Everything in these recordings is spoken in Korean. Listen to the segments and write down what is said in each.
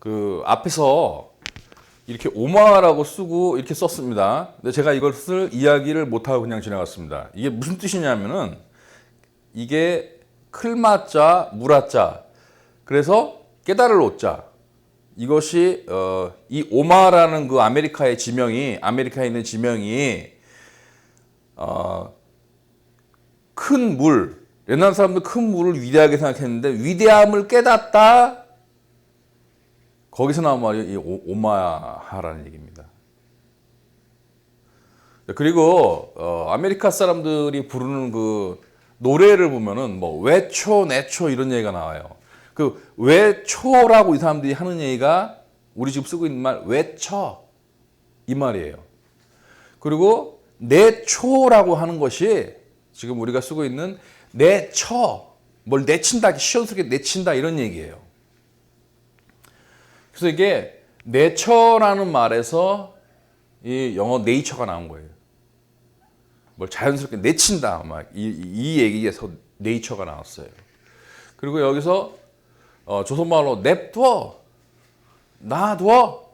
그 앞에서 이렇게 오마라고 쓰고 이렇게 썼습니다. 근데 제가 이것을 이야기를 못하고 그냥 지나갔습니다. 이게 무슨 뜻이냐면은 이게 클마자, 무라자. 그래서 깨달을 오자. 이것이 이 오마라는 그 아메리카의 지명이 아메리카에 있는 지명이 큰 물. 옛날 사람들 큰 물을 위대하게 생각했는데 위대함을 깨닫다. 거기서 나온 말이 이 오마하라는 얘기입니다. 그리고 아메리카 사람들이 부르는 그 노래를 보면은 뭐 외초, 내초 이런 얘기가 나와요. 그 외초라고 이 사람들이 하는 얘기가 우리 지금 쓰고 있는 말 외쳐 이 말이에요. 그리고 내초라고 하는 것이 지금 우리가 쓰고 있는 내쳐, 뭘 내친다, 시원스럽게 내친다 이런 얘기예요. 그래서 이게 내처라는 말에서 이 영어 네이처가 나온 거예요. 뭘 자연스럽게 내친다, 막 이 얘기에서 네이처가 나왔어요. 그리고 여기서 조선말로 냅둬, 놔둬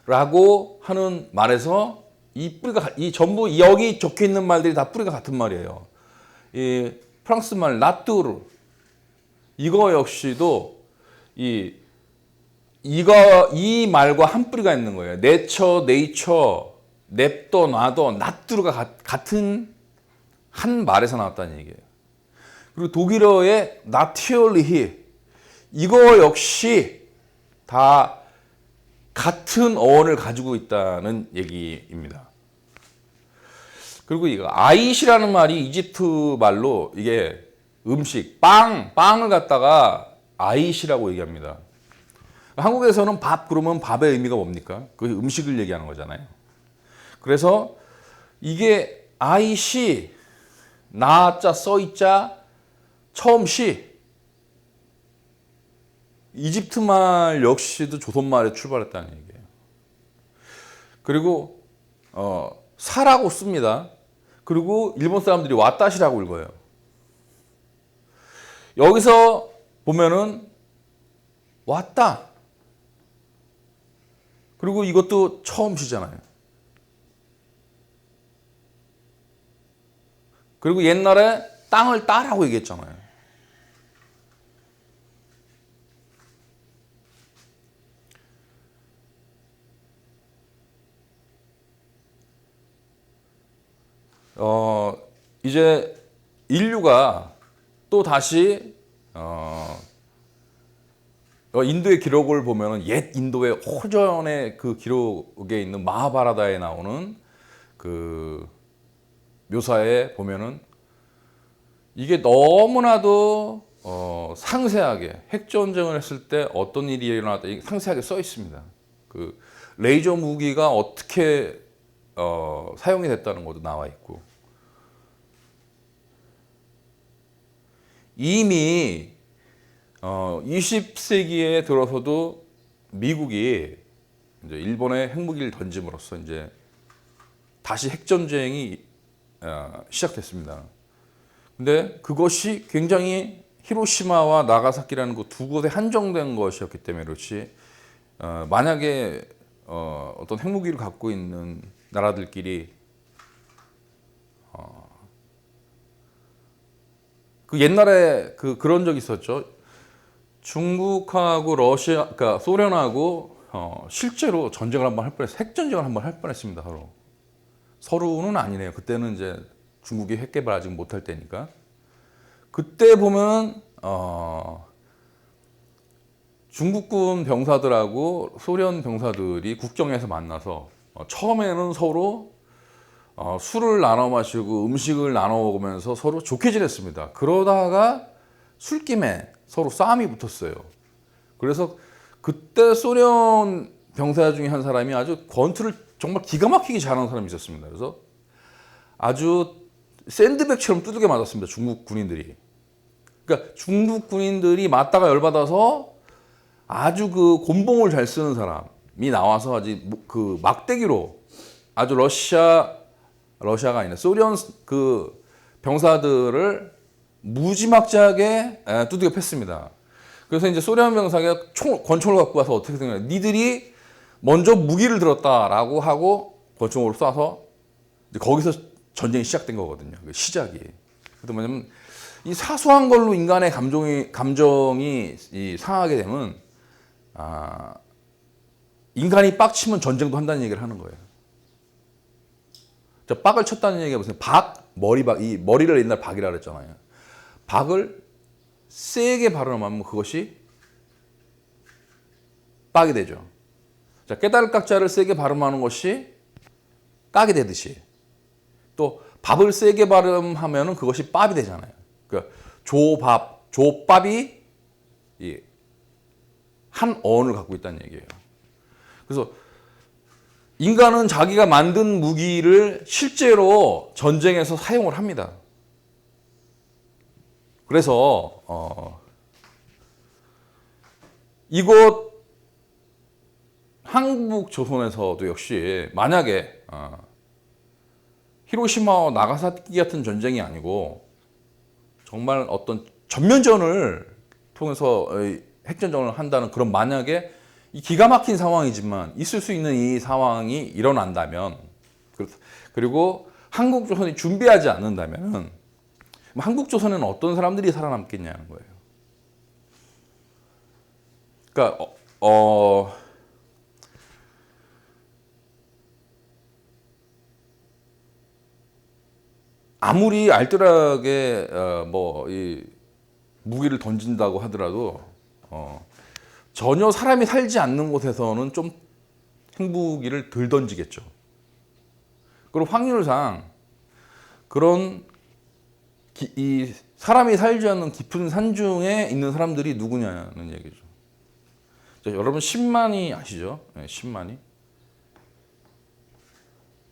라고 하는 말에서 이 뿌리가 이 전부 여기 적혀 있는 말들이 다 뿌리가 같은 말이에요. 이 프랑스 말 나뚜르 이거 역시도 이 말과 한 뿌리가 있는 거예요. 내처, 네이처, 냅둬, 놔둬, 나뚜르가 같은 한 말에서 나왔다는 얘기예요. 그리고 독일어의 나티얼리히 이거 역시 다 같은 어원을 가지고 있다는 얘기입니다. 그리고 이거 아이시라는 말이 이집트 말로 이게 음식, 빵을 갖다가 아이시라고 얘기합니다. 한국에서는 밥 그러면 밥의 의미가 뭡니까? 그 음식을 얘기하는 거잖아요. 그래서 이게 아이시, 나자 써있자, 처음 시. 이집트 말 역시도 조선말에 출발했다는 얘기예요. 그리고 사라고 씁니다. 그리고 일본 사람들이 와따시라고 읽어요. 여기서 보면은 왔다. 그리고 이것도 처음 시잖아요. 그리고 옛날에 땅을 따라고 얘기했잖아요. 이제 인류가 또 다시 인도의 기록을 보면 옛 인도의 호전의 그 기록에 있는 마하바라다에 나오는 그 묘사에 보면은 이게 너무나도 상세하게 핵전쟁을 했을 때 어떤 일이 일어났다 상세하게 써 있습니다. 그 레이저 무기가 어떻게 사용이 됐다는 것도 나와 있고 이미 20세기에 들어서도 미국이 이제 일본에 핵무기를 던짐으로써 이제 다시 핵전쟁이 시작됐습니다. 근데 그것이 굉장히 히로시마와 나가사키라는 그 두 곳에 한정된 것이었기 때문에 그렇지 만약에 어떤 핵무기를 갖고 있는 나라들끼리 그 옛날에 그런 적이 있었죠. 중국하고 러시아, 그러니까 소련하고 실제로 전쟁을 한번 할 뻔했어요. 핵전쟁을 한번 할 뻔했습니다. 서로는 아니네요. 그때는 이제 중국이 핵 개발 아직 못할 때니까. 그때 보면 중국군 병사들하고 소련 병사들이 국경에서 만나서 처음에는 서로 술을 나눠 마시고 음식을 나눠 먹으면서 서로 좋게 지냈습니다. 그러다가 술김에 서로 싸움이 붙었어요. 그래서 그때 소련 병사 중에 한 사람이 아주 권투를 정말 기가 막히게 잘하는 사람이 있었습니다. 그래서 아주 샌드백처럼 두들겨 맞았습니다. 중국 군인들이. 그러니까 중국 군인들이 맞다가 열받아서 아주 그 곤봉을 잘 쓰는 사람이 나와서 아주 그 막대기로 아주 러시아가 아니라 소련 그 병사들을 무지막지하게 두들겨 팼습니다. 그래서 이제 소련 병사가 권총을 갖고 와서 어떻게 생각해? 니들이 먼저 무기를 들었다라고 하고 권총으로 쏴서 이제 거기서 전쟁이 시작된 거거든요. 그 시작이. 그래서 뭐냐면 이 사소한 걸로 인간의 감정이 상하게 되면 인간이 빡치면 전쟁도 한다는 얘기를 하는 거예요. 저 빡을 쳤다는 얘기가 무슨 머리박, 이 머리를 옛날 박이라 그랬잖아요. 박을 세게 발음하면 그것이 빡이 되죠. 자, 깨달을 깍자를 세게 발음하는 것이 깍이 되듯이 또 밥을 세게 발음하면 그것이 밥이 되잖아요. 그러니까 조밥이 한 어원을 갖고 있다는 얘기예요. 그래서 인간은 자기가 만든 무기를 실제로 전쟁에서 사용을 합니다. 그래서 이곳 한국 조선에서도 역시 만약에 히로시마와 나가사키 같은 전쟁이 아니고 정말 어떤 전면전을 통해서 핵전쟁을 한다는 그런 만약에 이 기가 막힌 상황이지만 있을 수 있는 이 상황이 일어난다면 그리고 한국 조선이 준비하지 않는다면 한국 조선에는 어떤 사람들이 살아남겠냐는 거예요. 그러니까 아무리 알뜰하게 이 무기를 던진다고 하더라도 전혀 사람이 살지 않는 곳에서는 좀 핵무기를 덜 던지겠죠. 그리고 확률상 그런 이 사람이 살지 않는 깊은 산중에 있는 사람들이 누구냐는 얘기죠. 자, 여러분 신만이 아시죠? 네, 신만이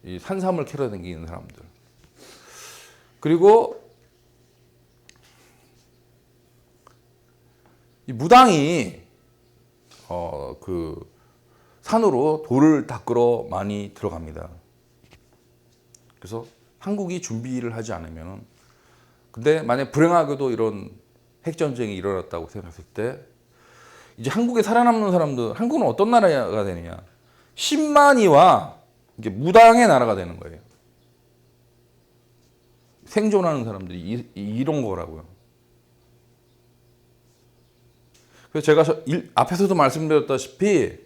이 산삼을 캐러 다니는 사람들. 그리고 이 무당이 그 산으로 돌을 닦으러 많이 들어갑니다. 그래서 한국이 준비를 하지 않으면 근데 만약 불행하게도 이런 핵전쟁이 일어났다고 생각했을 때 이제 한국에 살아남는 사람들 한국은 어떤 나라가 되느냐 신만이와 이게 무당의 나라가 되는 거예요. 생존하는 사람들이 이런 거라고요. 그래서 제가 앞에서도 말씀드렸다시피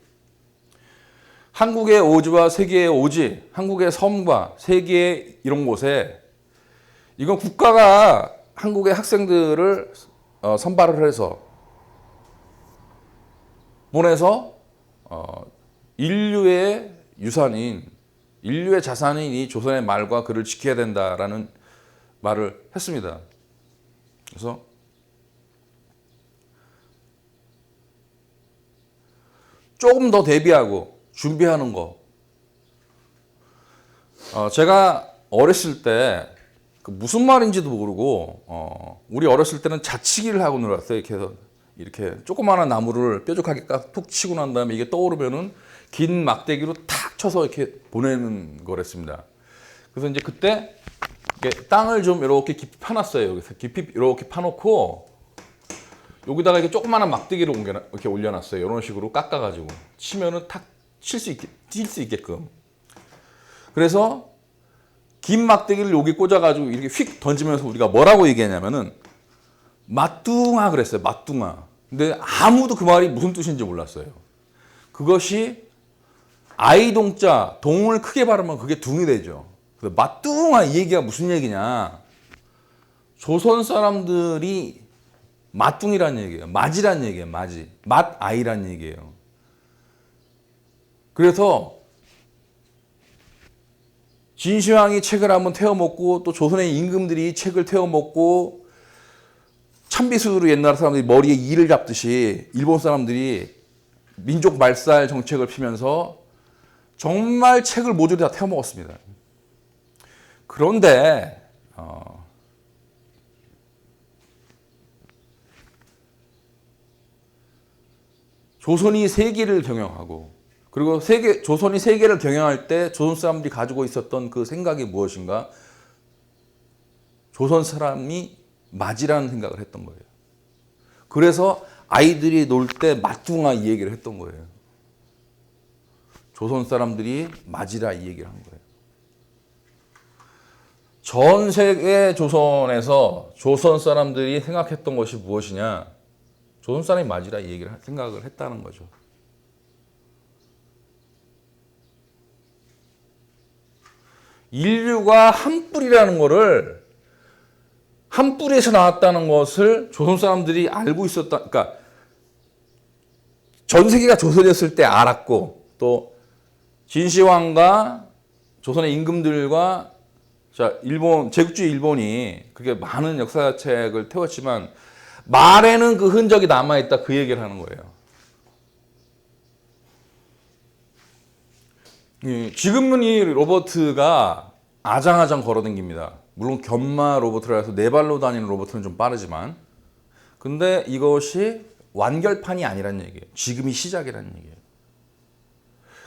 한국의 오지와 세계의 오지, 한국의 섬과 세계의 이런 곳에 이건 국가가 한국의 학생들을 선발을 해서 보내서 인류의 유산인, 인류의 자산인 이 조선의 말과 글을 지켜야 된다라는 말을 했습니다. 그래서 조금 더 대비하고 준비하는 거. 제가 어렸을 때 무슨 말인지도 모르고 우리 어렸을 때는 자치기를 하고 놀았어요. 이렇게 해서 이렇게 조그마한 나무를 뾰족하게 툭 치고 난 다음에 이게 떠오르면은 긴 막대기로 탁 쳐서 이렇게 보내는 거랬습니다. 그래서 이제 그때 땅을 좀 이렇게 깊이 파놨어요. 그래서 깊이 이렇게 파놓고 여기다가 이렇게 조그마한 막대기를 이렇게 올려놨어요. 이런 식으로 깎아가지고 치면은 탁 칠 수 있게끔. 그래서 긴 막대기를 여기 꽂아가지고 이렇게 휙 던지면서 우리가 뭐라고 얘기했냐면은 맞둥아 그랬어요. 맞둥아. 근데 아무도 그 말이 무슨 뜻인지 몰랐어요. 그것이 아이동자, 동을 크게 발음하면 그게 둥이 되죠. 그래서 맞둥아 이 얘기가 무슨 얘기냐. 조선 사람들이 맞둥이라는 얘기예요. 맞이라는 얘기예요. 맞이. 맞아이라는 얘기예요. 그래서 진시황이 책을 한번 태워먹고 또 조선의 임금들이 책을 태워먹고 참비수로 옛날 사람들이 머리에 이를 잡듯이 일본 사람들이 민족 말살 정책을 피면서 정말 책을 모조리 다 태워먹었습니다. 그런데 조선이 세계를 경영하고 그리고 조선이 세계를 경영할 때 조선 사람들이 가지고 있었던 그 생각이 무엇인가? 조선 사람이 맞이라는 생각을 했던 거예요. 그래서 아이들이 놀 때 맞둥아 이 얘기를 했던 거예요. 조선 사람들이 맞으라 이 얘기를 한 거예요. 전 세계 조선에서 조선 사람들이 생각했던 것이 무엇이냐? 조선 사람이 맞으라 이 얘기를 생각을 했다는 거죠. 인류가 한 뿌리라는 거를, 한 뿌리에서 나왔다는 것을 조선 사람들이 알고 있었다. 그러니까 전 세계가 조선이었을 때 알았고, 또 진시황과 조선의 임금들과 일본, 제국주의 일본이 그렇게 많은 역사책을 태웠지만 말에는 그 흔적이 남아있다, 그 얘기를 하는 거예요. 지금은 이 로버트가 아장아장 걸어다닙니다. 물론 견마 로버트라 해서 네 발로 다니는 로버트는 좀 빠르지만, 근데 이것이 완결판이 아니란 얘기예요. 지금이 시작이라는 얘기예요.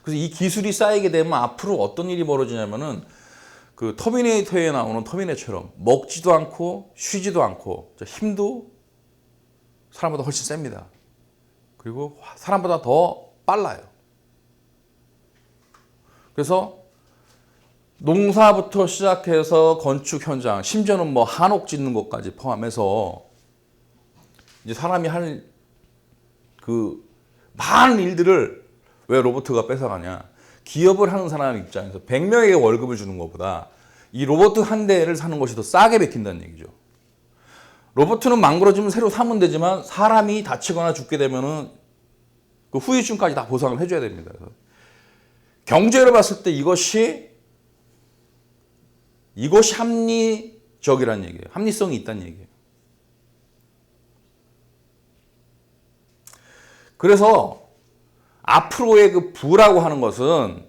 그래서 이 기술이 쌓이게 되면 앞으로 어떤 일이 벌어지냐면은 그 터미네이터에 나오는 터미네이터처럼 먹지도 않고 쉬지도 않고 힘도 사람보다 훨씬 셉니다. 그리고 사람보다 더 빨라요. 그래서 농사부터 시작해서 건축 현장, 심지어는 뭐 한옥 짓는 것까지 포함해서 이제 사람이 할 그 많은 일들을 왜 로봇가 뺏어가냐? 기업을 하는 사람 입장에서 100명에게 월급을 주는 것보다 이 로봇 한 대를 사는 것이 더 싸게 베낀다는 얘기죠. 로봇은 망가지면 새로 사면 되지만 사람이 다치거나 죽게 되면은 그 후유증까지 다 보상을 해줘야 됩니다. 그래서 경제로 봤을 때 이것이 합리적이라는 얘기예요. 합리성이 있다는 얘기예요. 그래서 앞으로의 그 부라고 하는 것은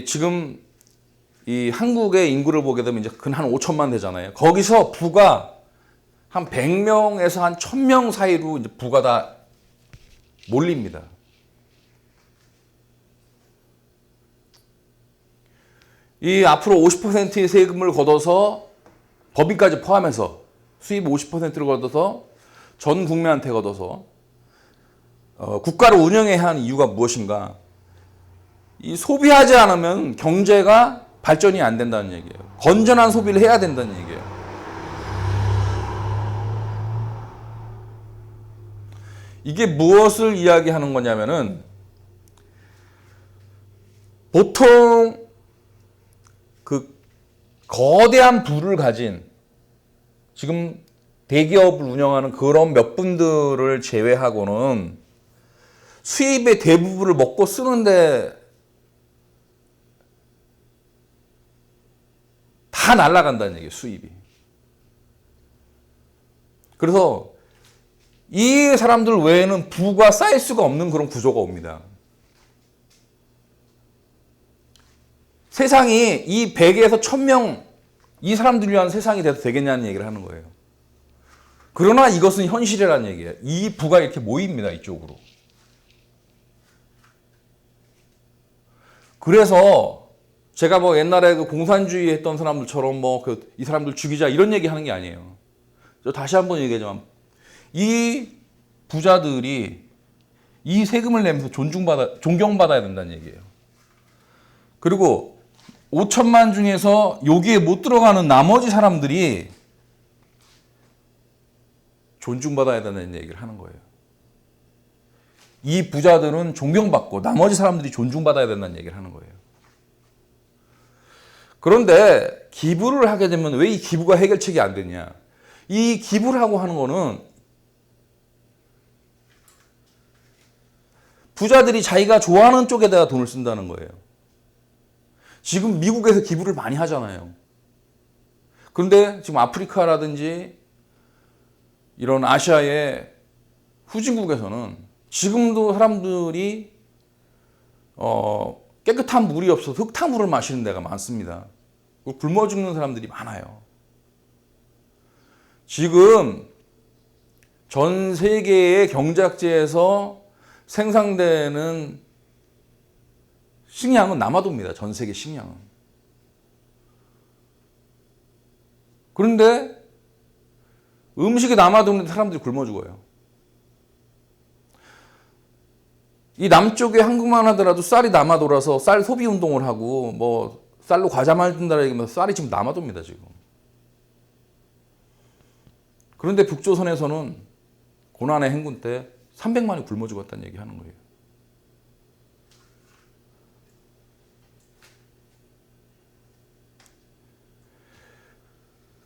지금 이 한국의 인구를 보게 되면 이제 근 한 5천만 되잖아요. 거기서 부가 한 100명에서 한 1000명 사이로 이제 부가 다 몰립니다. 이 앞으로 50%의 세금을 걷어서 법인까지 포함해서 수입 50%를 걷어서 전 국민한테 걷어서 국가를 운영해야 하는 이유가 무엇인가? 이 소비하지 않으면 경제가 발전이 안 된다는 얘기예요. 건전한 소비를 해야 된다는 얘기예요. 이게 무엇을 이야기하는 거냐면은 보통 그 거대한 부를 가진 지금 대기업을 운영하는 그런 몇 분들을 제외하고는 수입의 대부분을 먹고 쓰는데 다 날아간다는 얘기예요, 수입이. 그래서 이 사람들 외에는 부가 쌓일 수가 없는 그런 구조가 옵니다. 세상이 이 100에서 1000명 이 사람들을 위한 세상이 돼도 되겠냐는 얘기를 하는 거예요. 그러나 이것은 현실이라는 얘기예요. 이 부가 이렇게 모입니다, 이쪽으로. 그래서 제가 뭐 옛날에 그 공산주의 했던 사람들처럼 뭐 이 사람들 죽이자 이런 얘기 하는 게 아니에요. 저 다시 한번 얘기하자면 이 부자들이 이 세금을 내면서 존경받아야 된다는 얘기예요. 그리고 5천만 중에서 여기에 못 들어가는 나머지 사람들이 존중받아야 된다는 얘기를 하는 거예요. 이 부자들은 존경받고 나머지 사람들이 존중받아야 된다는 얘기를 하는 거예요. 그런데 기부를 하게 되면 왜 이 기부가 해결책이 안 되냐? 이 기부를 하고 하는 거는 부자들이 자기가 좋아하는 쪽에다가 돈을 쓴다는 거예요. 지금 미국에서 기부를 많이 하잖아요. 그런데 지금 아프리카라든지 이런 아시아의 후진국에서는 지금도 사람들이 깨끗한 물이 없어서 흙탕물을 마시는 데가 많습니다. 굶어 죽는 사람들이 많아요. 지금 전 세계의 경작지에서 생산되는 식량은 남아도입니다. 전 세계 식량은. 그런데 음식이 남아도는데 사람들이 굶어 죽어요. 이 남쪽에 한국만 하더라도 쌀이 남아돌아서 쌀 소비 운동을 하고 뭐 쌀로 과자 만든다라 얘기하면서 쌀이 지금 남아돕니다 지금. 그런데 북조선에서는 고난의 행군 때 300만이 굶어 죽었다는 얘기 하는 거예요.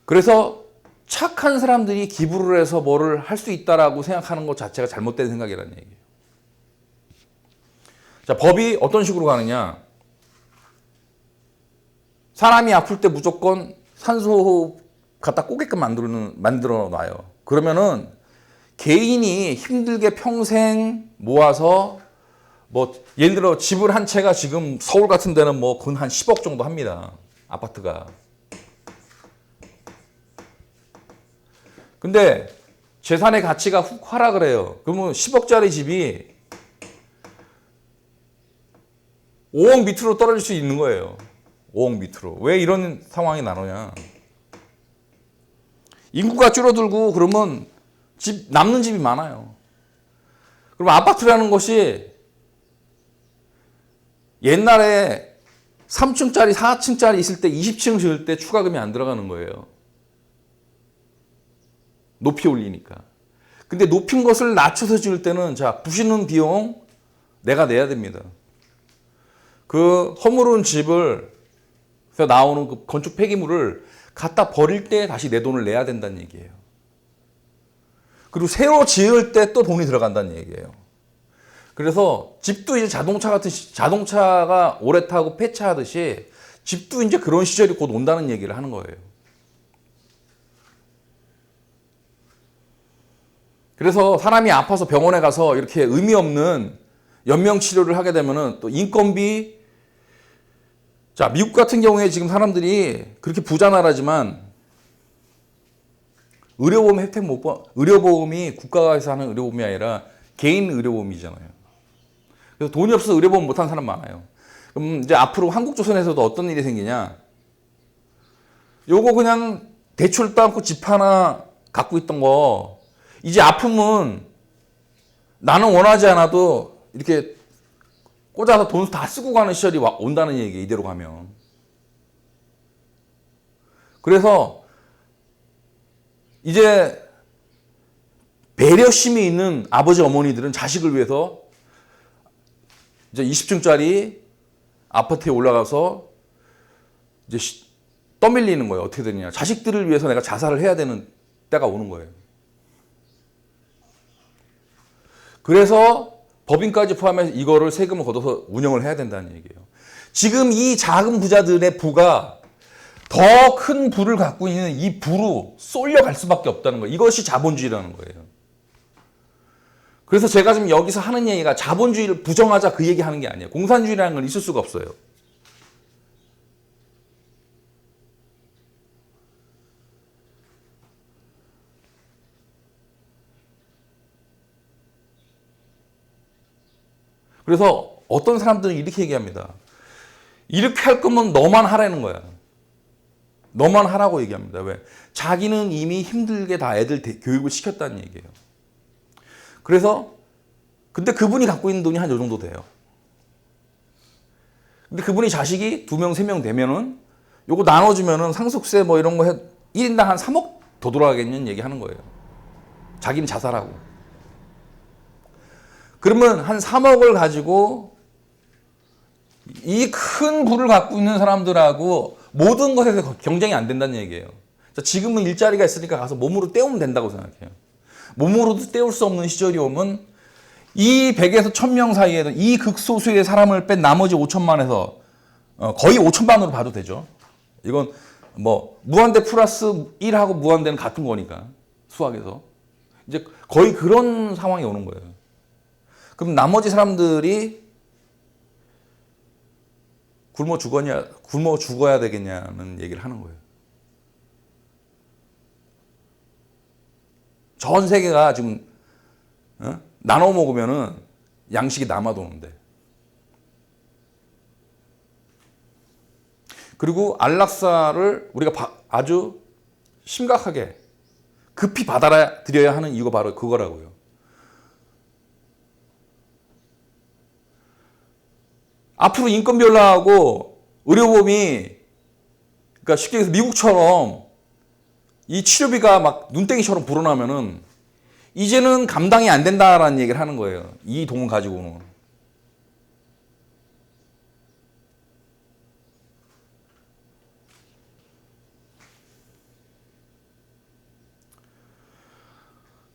그래서 착한 사람들이 기부를 해서 뭐를 할 수 있다라고 생각하는 것 자체가 잘못된 생각이라는 얘기예요. 자, 법이 어떤 식으로 가느냐. 사람이 아플 때 무조건 산소호흡 갖다 꽂게끔 만들어 놔요. 그러면은 개인이 힘들게 평생 모아서 뭐 예를 들어 집을 한 채가 지금 서울 같은 데는 뭐 근 한 10억 정도 합니다. 아파트가. 근데 재산의 가치가 훅 하락을 해요. 그러면 10억짜리 집이 5억 밑으로 떨어질 수 있는 거예요. 5억 밑으로. 왜 이런 상황이 나느냐. 인구가 줄어들고 그러면 남는 집이 많아요. 그럼 아파트라는 것이 옛날에 3층짜리, 4층짜리 있을 때 20층 지을 때 추가금이 안 들어가는 거예요. 높이 올리니까. 근데 높인 것을 낮춰서 지을 때는 자, 부시는 비용 내가 내야 됩니다. 그 허물은 집을 그래서 나오는 그 건축 폐기물을 갖다 버릴 때 다시 내 돈을 내야 된다는 얘기예요. 그리고 새로 지을 때 또 돈이 들어간다는 얘기예요. 그래서 집도 이제 자동차가 오래 타고 폐차하듯이 집도 이제 그런 시절이 곧 온다는 얘기를 하는 거예요. 그래서 사람이 아파서 병원에 가서 이렇게 의미 없는 연명 치료를 하게 되면은 또 인건비. 자, 미국 같은 경우에 지금 사람들이 그렇게 부자 나라지만 의료보험 혜택 못 봐. 의료보험이 국가에서 하는 의료보험이 아니라 개인 의료보험이잖아요. 그래서 돈이 없어서 의료보험 못하는 사람 많아요. 그럼 이제 앞으로 한국조선에서도 어떤 일이 생기냐. 요거 그냥 대출도 않고 집 하나 갖고 있던 거 이제 아프면 나는 원하지 않아도 이렇게 꽂아서 돈 다 쓰고 가는 시절이 온다는 얘기예요. 이대로 가면. 그래서 이제 배려심이 있는 아버지 어머니들은 자식을 위해서 이제 20층짜리 아파트에 올라가서 이제 떠밀리는 거예요. 어떻게 되느냐. 자식들을 위해서 내가 자살을 해야 되는 때가 오는 거예요. 그래서 법인까지 포함해서 이거를 세금을 걷어서 운영을 해야 된다는 얘기예요. 지금 이 작은 부자들의 부가 더 큰 부를 갖고 있는 이 부로 쏠려갈 수밖에 없다는 거예요. 이것이 자본주의라는 거예요. 그래서 제가 지금 여기서 하는 얘기가 자본주의를 부정하자 그 얘기하는 게 아니에요. 공산주의라는 건 있을 수가 없어요. 그래서 어떤 사람들은 이렇게 얘기합니다. 이렇게 할 거면 너만 하라는 거야. 너만 하라고 얘기합니다. 왜? 자기는 이미 힘들게 다 애들 교육을 시켰다는 얘기예요. 그래서 근데 그분이 갖고 있는 돈이 한 요 정도 돼요. 근데 그분이 자식이 2명, 3명 되면은 요거 나눠주면은 상속세 뭐 이런 거 1인당 한 3억 더 돌아가겠냐는 얘기 하는 거예요. 자기는 자살하고. 그러면 한 3억을 가지고 이 큰 부를 갖고 있는 사람들하고 모든 것에서 경쟁이 안 된다는 얘기예요. 지금은 일자리가 있으니까 가서 몸으로 때우면 된다고 생각해요. 몸으로도 때울 수 없는 시절이 오면 이 100에서 1000명 사이에도 이 극소수의 사람을 뺀 나머지 5천만에서 거의 5천만으로 봐도 되죠. 이건 뭐 무한대 플러스 1하고 무한대는 같은 거니까 수학에서. 이제 거의 그런 상황이 오는 거예요. 그럼 나머지 사람들이 굶어 죽어야 되겠냐는 얘기를 하는 거예요. 전 세계가 지금 나눠 먹으면은 양식이 남아도는데. 그리고 안락사를 우리가 아주 심각하게 급히 받아들여야 하는 이유가 바로 그거라고요. 앞으로 인건비 올라가고 의료보험이, 그러니까 쉽게 얘기해서 미국처럼 이 치료비가 막 눈땡이처럼 불어나면은 이제는 감당이 안 된다라는 얘기를 하는 거예요. 이 돈을 가지고는.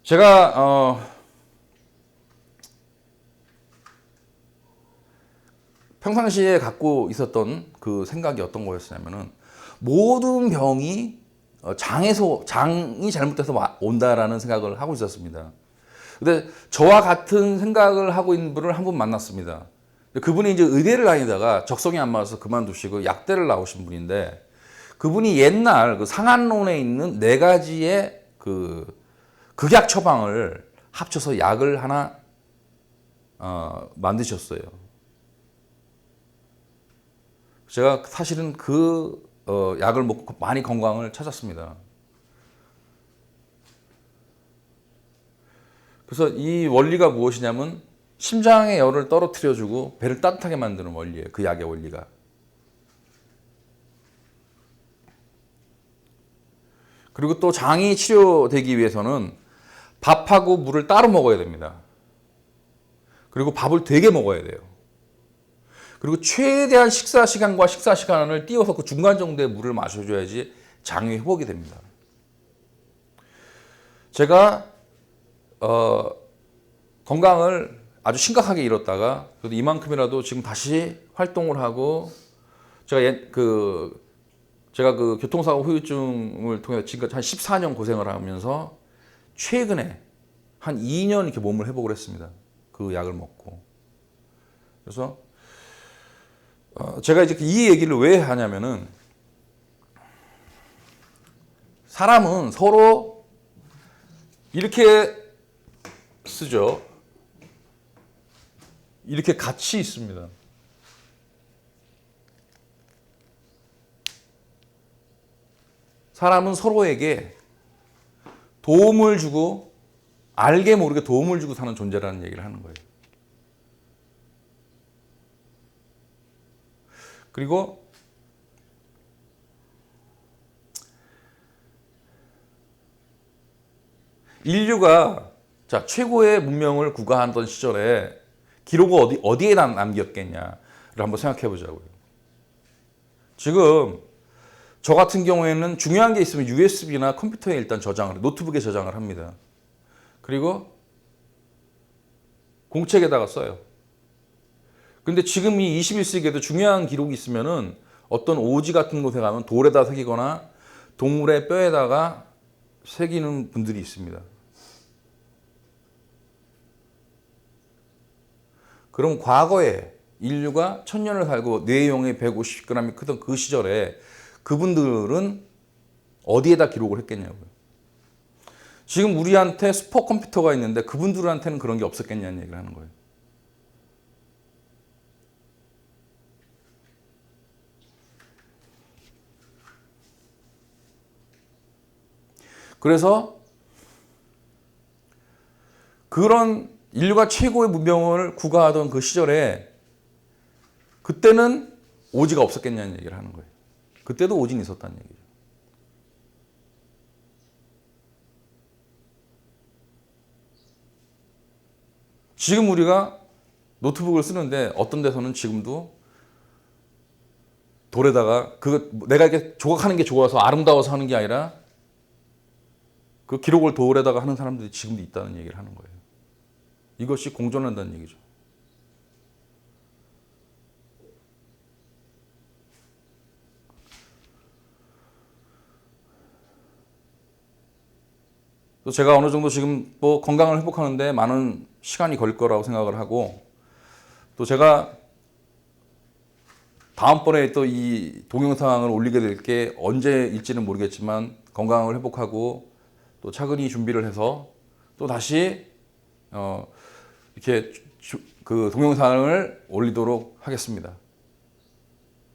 제가 평상시에 갖고 있었던 그 생각이 어떤 거였냐면은 모든 병이 장이 잘못돼서 온다라는 생각을 하고 있었습니다. 근데 저와 같은 생각을 하고 있는 분을 한 분 만났습니다. 그분이 이제 의대를 다니다가 적성이 안 맞아서 그만두시고 약대를 나오신 분인데, 그분이 옛날 그 상한론에 있는 네 가지의 그 극약 처방을 합쳐서 약을 하나 만드셨어요. 제가 사실은 그 약을 먹고 많이 건강을 찾았습니다. 그래서 이 원리가 무엇이냐면 심장의 열을 떨어뜨려주고 배를 따뜻하게 만드는 원리예요. 그 약의 원리가. 그리고 또 장이 치료되기 위해서는 밥하고 물을 따로 먹어야 됩니다. 그리고 밥을 되게 먹어야 돼요. 그리고 최대한 식사 시간과 식사 시간을 띄워서 그 중간 정도의 물을 마셔줘야지 장이 회복이 됩니다. 제가 건강을 아주 심각하게 잃었다가 그래도 이만큼이라도 지금 다시 활동을 하고, 제가 그 교통사고 후유증을 통해 지금까지 한 14년 고생을 하면서 최근에 한 2년 이렇게 몸을 회복을 했습니다. 그 약을 먹고. 그래서 제가 이제 이 얘기를 왜 하냐면은, 사람은 서로 이렇게 쓰죠. 이렇게 같이 있습니다. 사람은 서로에게 도움을 주고, 알게 모르게 도움을 주고 사는 존재라는 얘기를 하는 거예요. 그리고 인류가 최고의 문명을 구가하던 시절에 기록을 어디에 남겼겠냐를 한번 생각해 보자고요. 지금 저 같은 경우에는 중요한 게 있으면 USB나 컴퓨터에 일단 노트북에 저장을 합니다. 그리고 공책에다가 써요. 근데 지금 이 21세기에도 중요한 기록이 있으면은 어떤 오지 같은 곳에 가면 돌에다 새기거나 동물의 뼈에다가 새기는 분들이 있습니다. 그럼 과거에 인류가 1000년을 살고 뇌용이 150g이 크던 그 시절에 그분들은 어디에다 기록을 했겠냐고요. 지금 우리한테 슈퍼컴퓨터가 있는데 그분들한테는 그런 게 없었겠냐는 얘기를 하는 거예요. 그래서 그런 인류가 최고의 문명을 구가하던 그 시절에 그때는 오지가 없었겠냐는 얘기를 하는 거예요. 그때도 오지는 있었다는 얘기죠. 지금 우리가 노트북을 쓰는데 어떤 데서는 지금도 돌에다가 내가 이렇게 조각하는 게 좋아서 아름다워서 하는 게 아니라 그 기록을 돌에다가 하는 사람들이 지금도 있다는 얘기를 하는 거예요. 이것이 공존한다는 얘기죠. 또 제가 어느 정도 지금 뭐 건강을 회복하는데 많은 시간이 걸릴 거라고 생각을 하고, 또 제가 다음번에 또 이 동영상을 올리게 될 게 언제일지는 모르겠지만 건강을 회복하고 또 차근히 준비를 해서 또 다시 이렇게 그 동영상을 올리도록 하겠습니다.